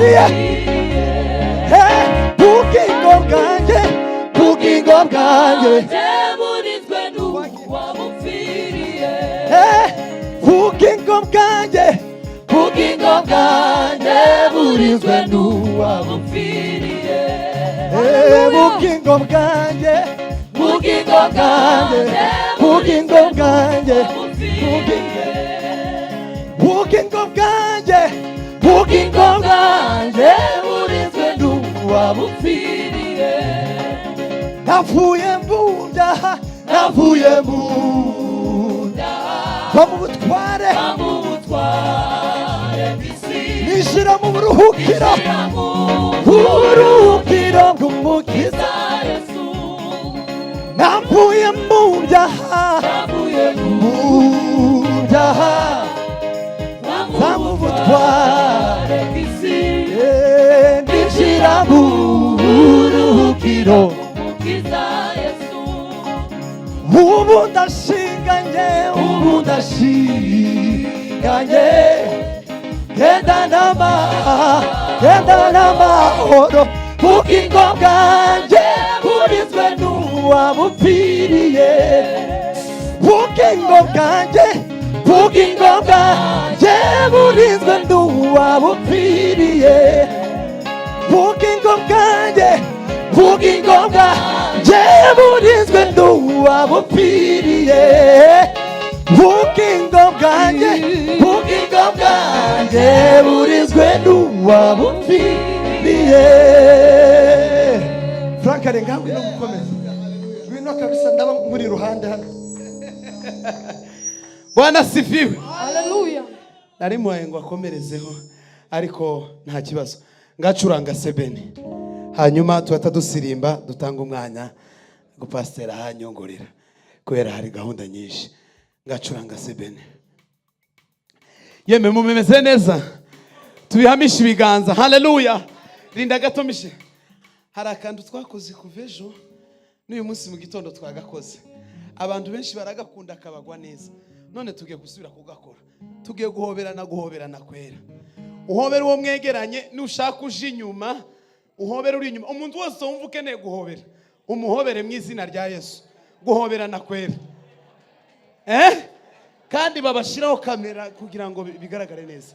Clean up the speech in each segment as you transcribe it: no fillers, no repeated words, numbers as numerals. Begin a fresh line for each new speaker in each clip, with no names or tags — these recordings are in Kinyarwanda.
wabupfiriye bugingo bwanjye bugingo bwanjye
burinzwe n'uwabupfiriye
bugingo bwanjye bugingo bwanjye burinzwe n'uwabupfiriye bugingo bwanjye bugingo bwanjye bugingo bwanjye bugingo bwanjye bugingo bwanjye burinzwe n'uwabupfiriye navuye mu byaha navuye mu byaha mu butware nishyira mu buruhukiro uburuhukiro bw'umukiza
Yesu
navuye mu byaha mu byaha mu butware nishyira mu buruhukiro
Umukiza Yesu
ubu ndashinganye ubu ndashinganye genda n'amahoro bugingo bwanjye burinzwe n'uwabupfiriye bugingo bwanjye bugingo bwanjye burinzwe n'uwabupfiriye bugingo bwanjye bugingo bwanjye burinzwe n'uwabupfiriye bugingo bwanjye bugingo bwanjye burinzwe n'uwabupfiriye Frank arenga ngwino gukomeza ngwino kabisa ndaba muri ruhande hano Bwana sifiwe
Haleluya
nari muhaye ngo akomerezeho ariko nta kibazo ngacuranga sebeni hanyuma tuhata dusirimba dutanga umwanya ngo pastor ahanyongorera kubera hari gahunda nyinshi ngacuranga sebeni yeme mumeze neza tubihamisha ibiganza haleluya rinda gatomishe hari akantu twakoze kuvejo n'uyu munsi mu gitondo twagakoze abantu benshi baragakunda kabagwa neza none tugiye gusubira kugakora tugiye guhoberana kwera uhobera uwo mwegeranye nushaka uje inyuma uhobera uri inyuma umuntu wose wumva ukeneye guhobera umuhobere mu izina rya Yesu guhoberana kwera kandi babashiraho kamera kugira ngo bigaragare neza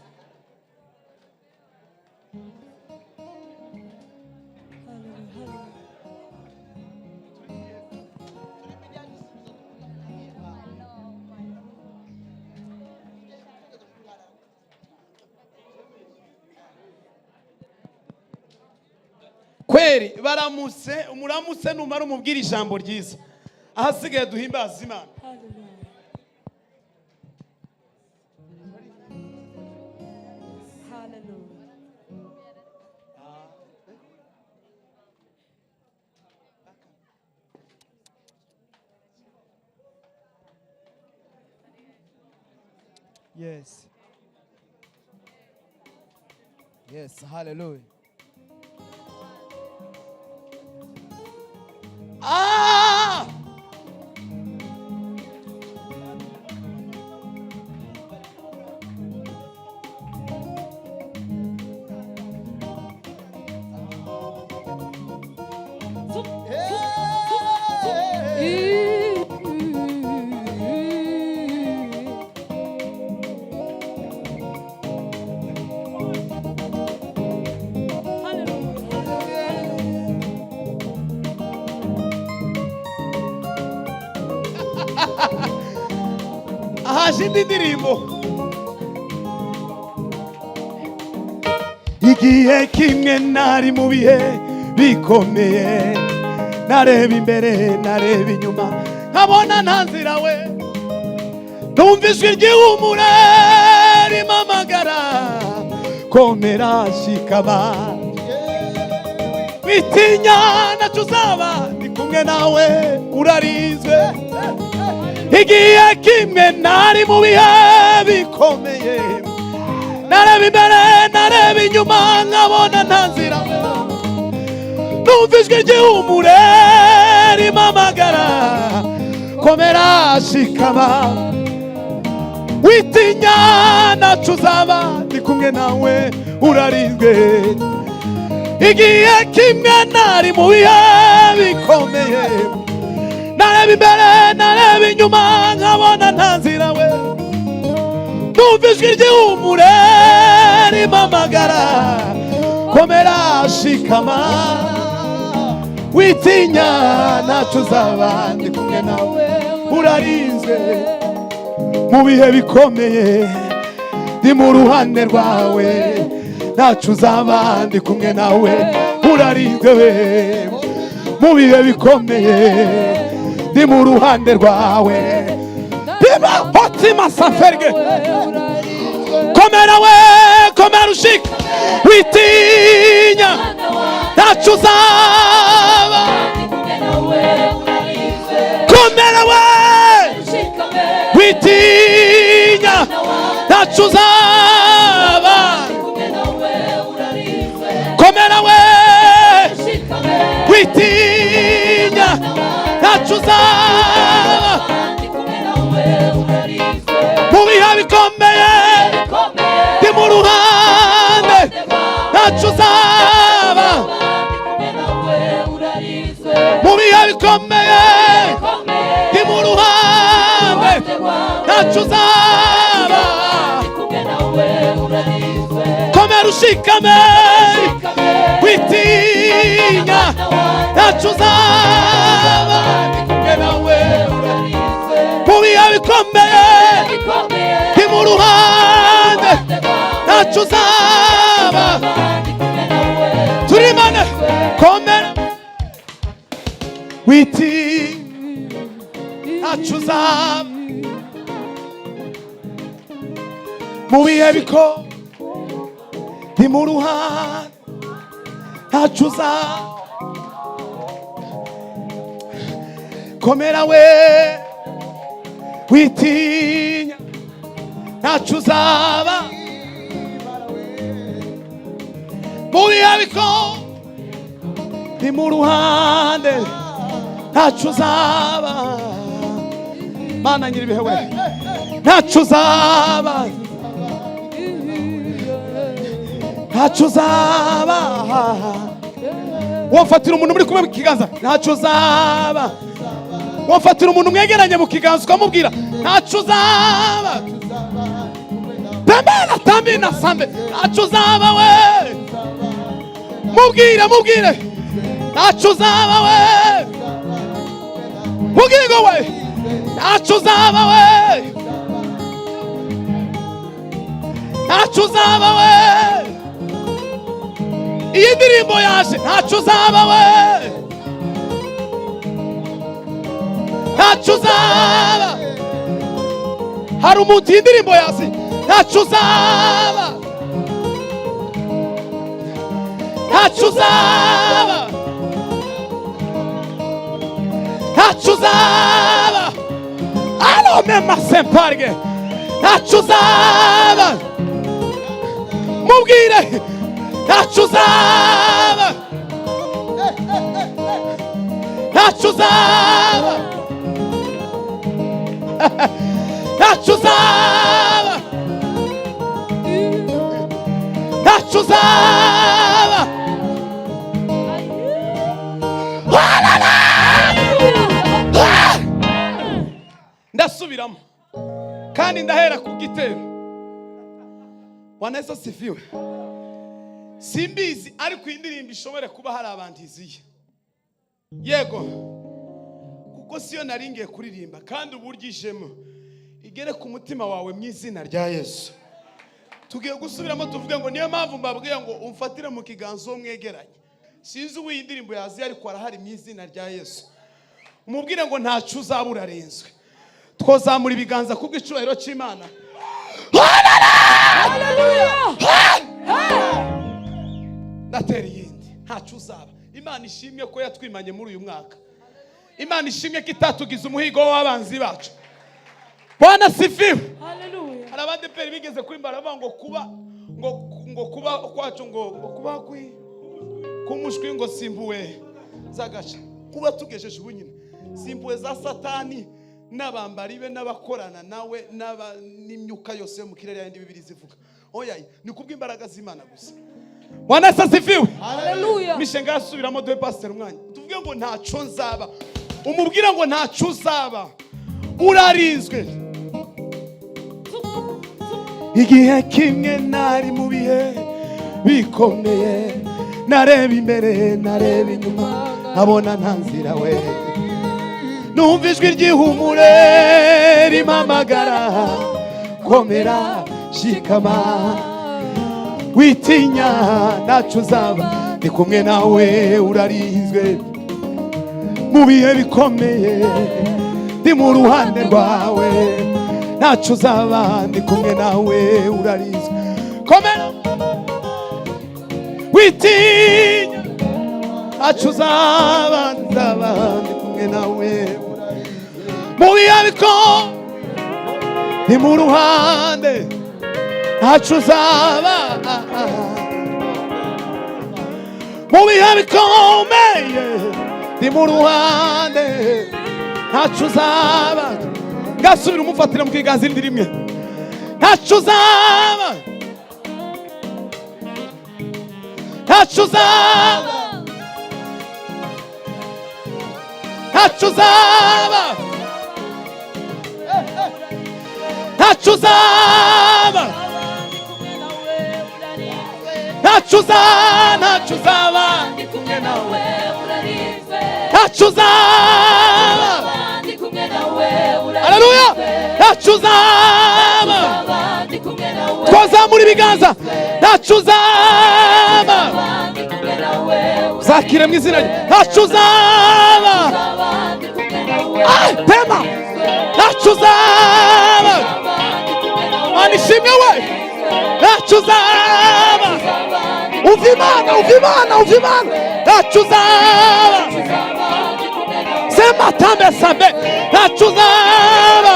kweri baramutse umuramutse numara umubwira ijambo ryiza ahasigaye duhimbaza Imana
Yes. Yes, hallelujah.
ahaje indi ndirimbo igihe kimwe nari mu bihe bikomeye nareba imbere nareba inyuma nkabona nta nzira we numva ijwi ry'ihumure rimamagara komera shikama witinya ntacyo uzaba ndi kumwe nawe urarinzwe igihe kimwe nari mu bihe bikomeye nareba imbere nareba inyuma nkabona nta nzira numva ijwi ry'ihumure rimamagara komera shikama witinya ntacyo uzaba ndi kumwe nawe urarinzwe. Igihe kimwe nari mu bihe bikomeye, nareba imbere nareba inyuma nkabona nta nzira we, numva ijwi ry'ihumure rimpamagara, komera shikama witinya ntacyo uzaba ndi kumwe nawe, urarinzwe mu bihe bikomeye, ndi mu ruhande rwawe, ntacyo uzaba ndi kumwe nawe, urarinzwe we mu bihe bikomeye, ndi mu ruhande rwawe. Biba hotima saferge, komera we, komera ushika witinya ntacyo uzaba, komera we witinya ntacyo uzaba, komera we witinya ntacyo uzaba, mu bihe bikomeye ndi mu ruhande, ntacyo uzaba, mu bihe bikomeye ndi mu ruhande, ntacyo uzaba, komera ushikame witinya ntacyo uzaba, ndi kumwe nawe, mu bihe bikomeye ndi mu ruhande, ntacyo uzaba, turi mane, komera witinya ntacyo uzaba, mu bihe bikomeye ndi mu ruhande, ntacyo uzaba, komera we witinya ntacyo uzaba, mu bihe bikomeye ndi mu ruhande, ntacyo uzaba, Mana nyiribihe we, ntacyo uzaba, ntacyo uzaba, wafatira umuntu muri kumwe mu kiganza, ntacyo uzaba, wafatira umuntu mwegeranye mu kiganza ukamubwira ntacyo uzaba, tembera tambina sambe, ntacyo uzaba we, mubwire ntacyo uzaba we, mubwire we ntacyo uzaba we, ntacyo uzaba we, iyi ndirimbo yaje ntacyo uzaba we, ntacyo uzaba, hari umuntu iyi ndirimbo yaje ntacyo uzaba, ntacyo uzaba, ntacyo uzaba, aromema semparge, ntacyo uzaba, mubwire ntacyo uzaba, ntacyo uzaba, ntacyo uzaba, ntacyo uzaba, ndasubiramo kandi ndahera ku gitero. Bwana Yesu asifiwe. Simbizi ariko indirimbo ishobore kuba hari abantu iziye, yego, kuko siyo naringiye kuririmba, kandi uburyo ijemo igere ku mutima wawe mu izina rya Yesu. Tugiye gusubiramo tuvuge ngo niyo mpamvu mbabwiye ngo umfatire mu kiganza mwegeranye. Sinzi uwo iyi ndirimbo yaziye ariko arahari mu izina rya Yesu. Umubwire ngo ntacyo uzaba urarenzwe. Twozamura ibiganza kubw'icubahiro cy'Imana. Haleluya! Natera iyindi, ntacyo uzaba. Imana ishimye ko yatwimanye muri uyu mwaka. Imana ishimye ko itatugize umuhigo w'abanzi bacu. Bwana asifiwe.
Haleluya.
Hari abadeperi bigeze kwimbara bavuga ngo kuba kwacu ngo kuba kumushwi ngo simbuwe zagaca. Kuba tugejeje ubunyine simbuwe za Satani n'abambari be n'abakorana nawe n'imyuka yose yo mu kirere y'indi Bibiliya zivuga. oya ni kubw'imbaraga z'Imana gusa. Bwana asifiwe.
Haleluya.
Mishenga asubiramo de pastor umwanya. Tuvuge ngo ntaco nzaba. Umubwira ngo ntaco uzaba. Urarinzwe. Igihe kimwe nari mu bihe bikomeye, nareba imbere nareba inyuma abona nta nzira we, numva ijwi ry'ihumure rimpamagara, komera shikama witinya ntaco uzaba, ndi kumwe nawe urarinzwe mu bihe bikomeye, ndi mu ruhande rwawe ntaco uzaba, ndi kumwe nawe urarinzwe, komera witinya ntaco uzaba, nzaba ndi kumwe nawe mu bihe bikomeye, ndi mu ruhande ntaco uzaba, mu bihe bikomeye ndi mu ruhande ntaco uzaba. Gasubira umufatira mu kiganza indi rimwe, ntaco uzaba, ntaco uzaba, ntaco uzaba, ntaco uzaba, ntaco uzaba, ntaco uzaba,
Ndi kumwe nawe urarinzwe.
ntaco uzaba.
Ndi kumwe nawe urarinzwe.
Haleluya. Ntaco uzaba.
Ndi kumwe nawe.
Twazamura ibiganza. Ntaco uzaba.
Ndi kumwe nawe.
Zakire mu izina rye. Ntaco uzaba.
Ndi kumwe nawe.
Tema. Ntaco uzaba.
Ndi kumwe nawe.
Manishimwe we. Ntaco uzaba. Umva Imana, umva Imana, umva Imana. Ntaco uzaba. Sema tambe sambe. Ntaco uzaba.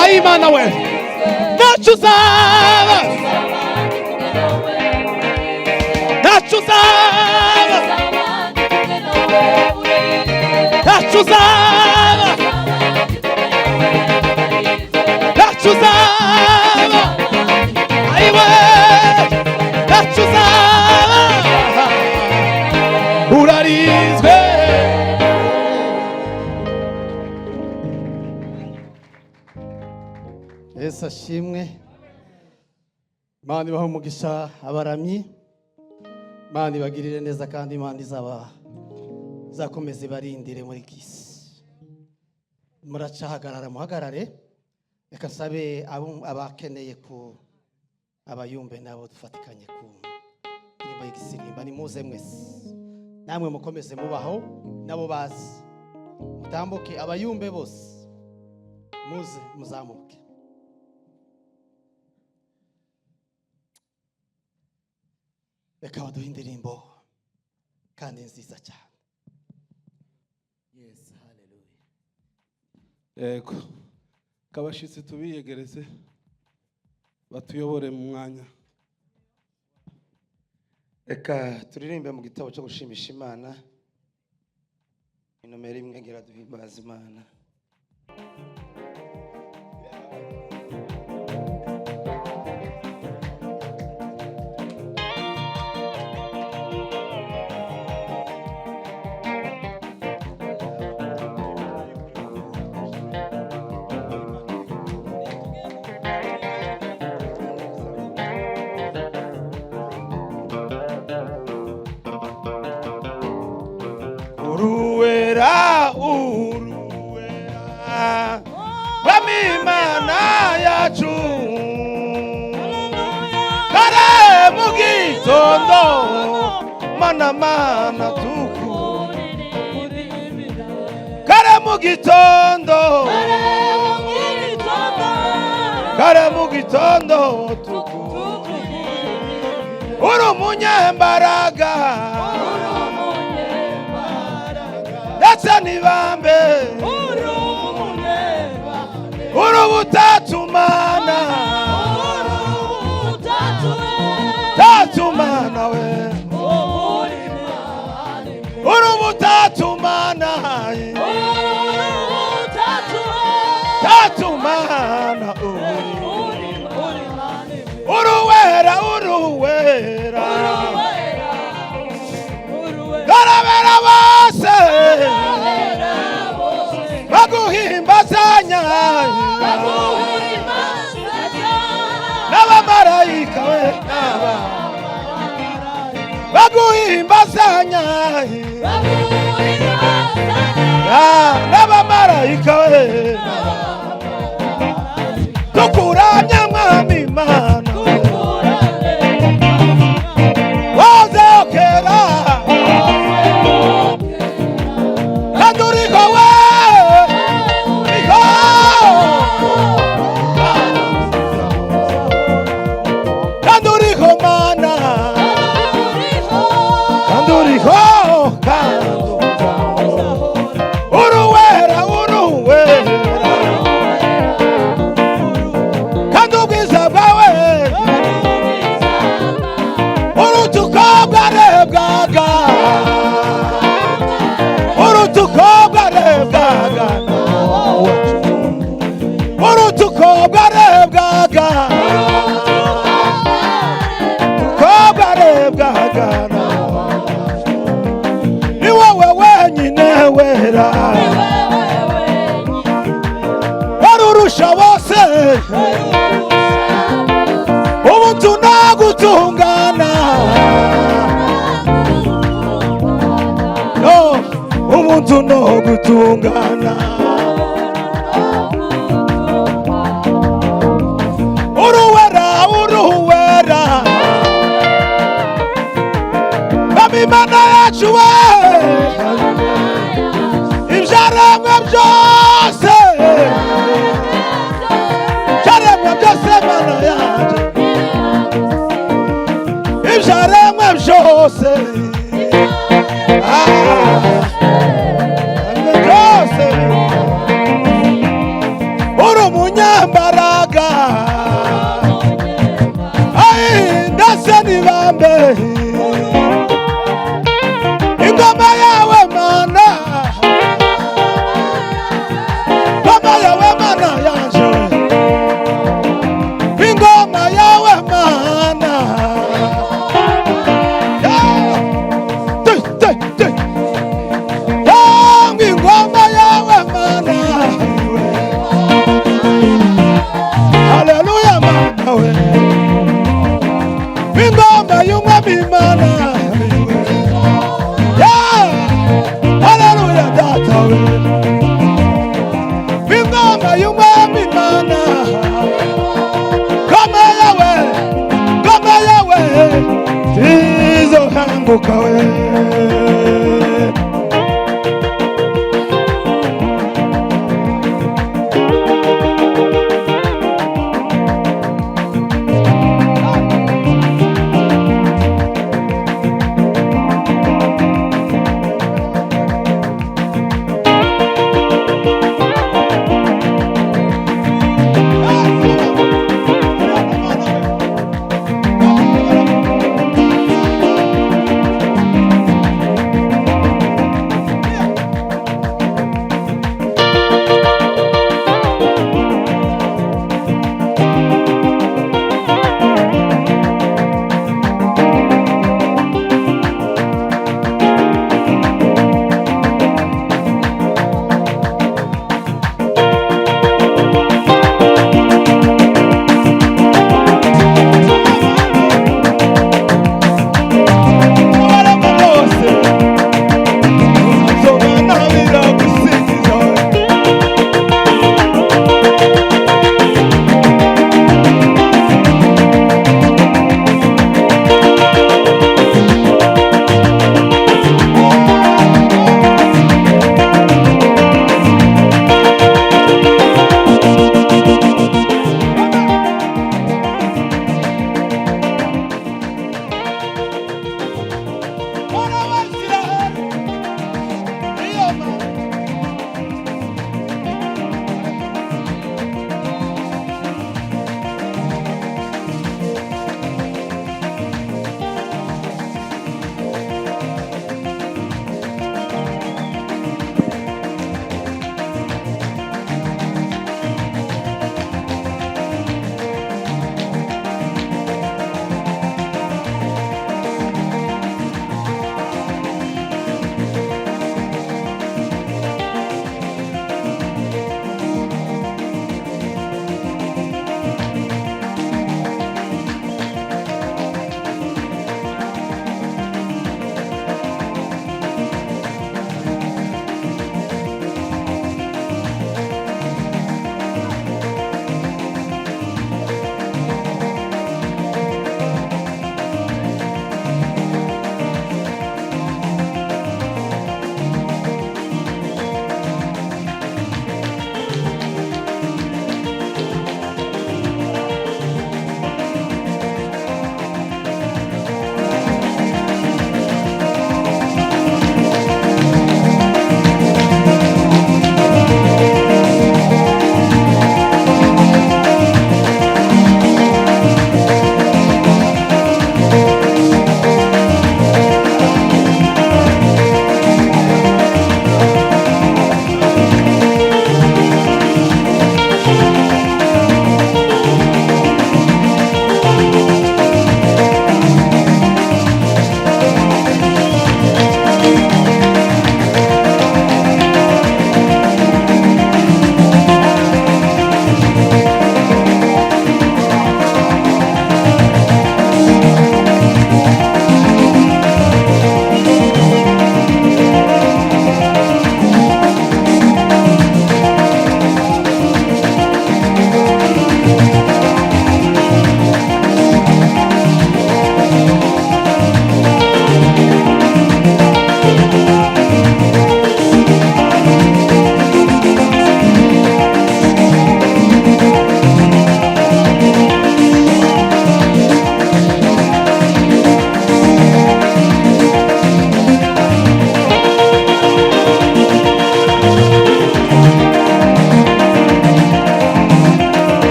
Ay Imana we. Ntaco uzaba. Ntaco uzaba. Ntaco uzaba. Ntaco uzaba. Ay we. Ntaco uzaba. Urarinzwe.
Yesu ashimwe. Imana ibahe umugisha abaramyi, Imana ibagirire neza kandi Imana izakomeza ibarindire muri kisi. Muracahagarara muhagarare, reka nsabe abakeneye ku abayumbe nabo dufatikanye ku ndirimbo y'igisirimba, nimuze mwese namwe mukomeze mubaho nabo bazi, mutambuke abayumbe bose muze muzamuke. Reka baduhe indirimbo kandi nziza cyane. Yes, hallelujah.
Yego. Kabashitsi tubiyegereze batuyobore mu mwanya.
Reka turirimbe mu gitabo cyo gushimisha Imana, inomero imwe ngira duhimbaza Imana.
Uruwera, Imana yacu, kare mu gitondo, mana tukuri, kare mu gitondo, kare mu gitondo tukuri, uri umunyembaraga, ndetse n'ibambe, urubutatumana, tatumana we, urubutatumana, tatumana
n'abamarayika we dukuramya mwami Imana wazeho kera kandi uriho we uriho kandi uriho Mana kandi uriho kandi uruwera kandi ubwiza bwawe urutuko bwarebwaga urutuko bwarebwaga urutuko bwarebwaga urutuko bwarebwaga ni wowe wenyine wera warurusha bose ubu tunagutungana no umuntu no gutungana uruwera Imana yacu we ibyaremwe byose ibyaremwe byose Mana yacu ibyaremwe byose byose uri umunyambaraga ndetse n'ibambe ingoma yawe Mana ingoma yawe Mana yaje ingoma yawe Mana ingoma yawe Mana haleluya Mana we ingoma y'umwami Mana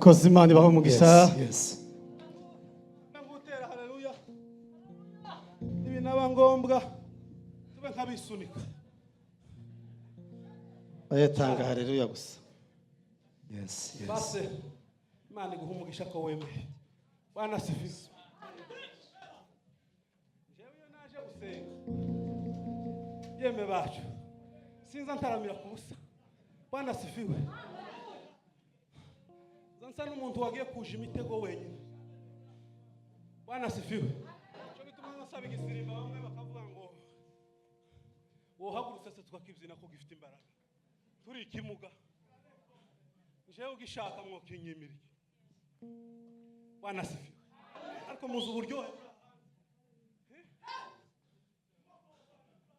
murakoze Imana ibahe umugisha.
Yes.
Ngutera haleluya. Ibi naba ngombwa tube nkabisunika.
bayatanga haleluya gusa.
Yes.
Base Imana iguha umugisha ko wemeye. Bwana sifiwe. Jewe iyo naje gusenga. Yeme bacu. Sinza ntaramira ku busa. Bwana sifiwe. Zansa n'umuntu wagiye kuja imitego wenyine. Bwana sifiwe. Cyo bituma nasaba igisirimba bamwe bakavuga ngo wohagurutse se tukakibyina ko gifite imbaraga. Turi ikimuga. Jewe ugishaka mwokinyimira. Bwana sifiwe. Ariko muzi uburyohe.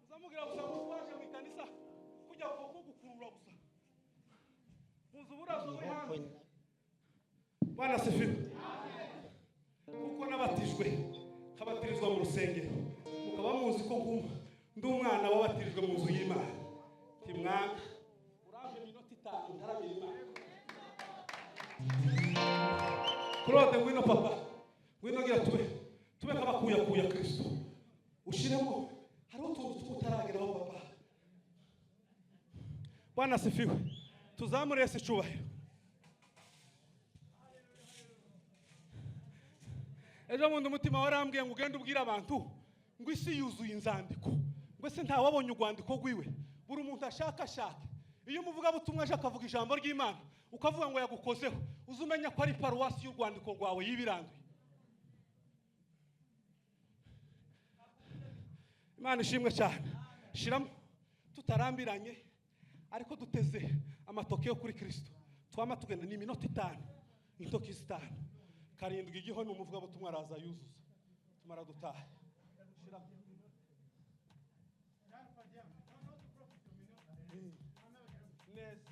Muzamugira gusa mutwaje mu kanisa kujya kugukurura gusa. Muzi uburazo buri hanze. Bwana sifiwe. Kuko nabatijwe kabatirizwa mu rusengero. Mukaba muzi ko ndi umwana wabatirijwe mu nzu y'Imana. Timwanga uraje minota 5 ntaramira Imana. Kurode ngwino papa. Ngwino gira tube kabakuya Kristo. Ushiremo hari utuntu tutarageraho papa. Bwana sifiwe. Tuzamure Yesu cyubahiro. Ejo bundi umutima warambwiye ngo ugende ubwira abantu ngo isi yuzuye inzandiko. Ngo se nta wabonye urwandiko rwiwe. Buri umuntu ashaka. Iyo umuvuga butumwa aje akavuga ijambo ry'Imana ukavuga ngo yagukozeho uzumenya ko ari paruwasi y'urwandiko rwawe yibiranduye. Imana ishimwe cyane. Shiramo tutarambiranye ariko duteze amatoke yo kuri Kristo. Twama tugenda ni minota 5. Intoki 5. Karindwi igiho ni umuvuga butumwa araza yuzuza. Tumara dutaha. Shiramo. Neza.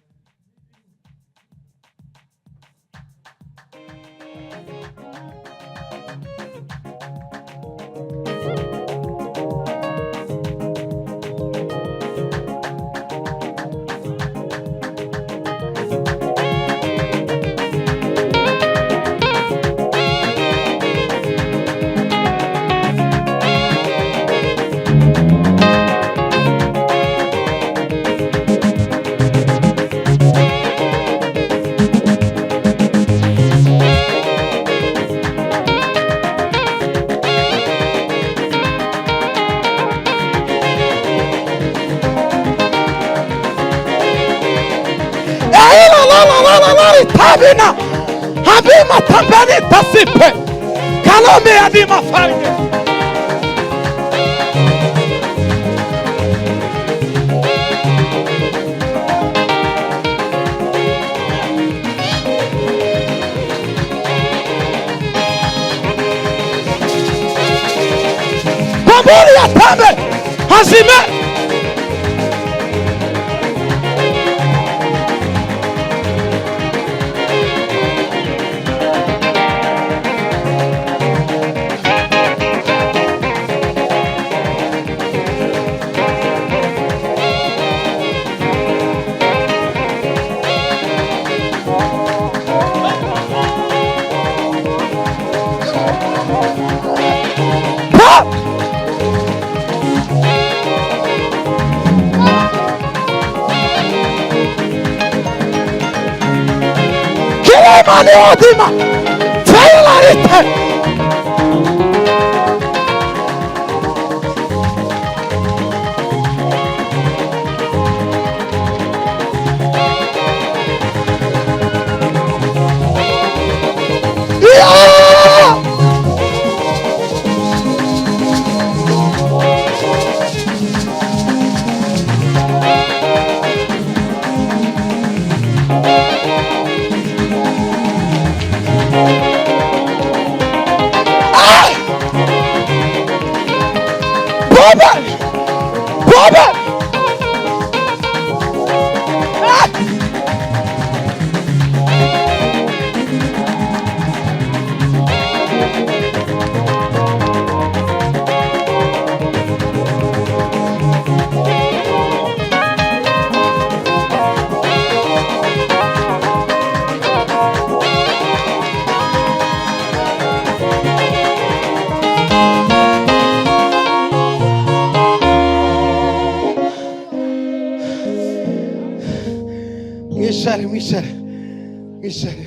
Tabina Habima Tambani Tasipe Kalome Adima Farge Pambori ya Tambe Hazime Mani odima Failarite mwicare mwicare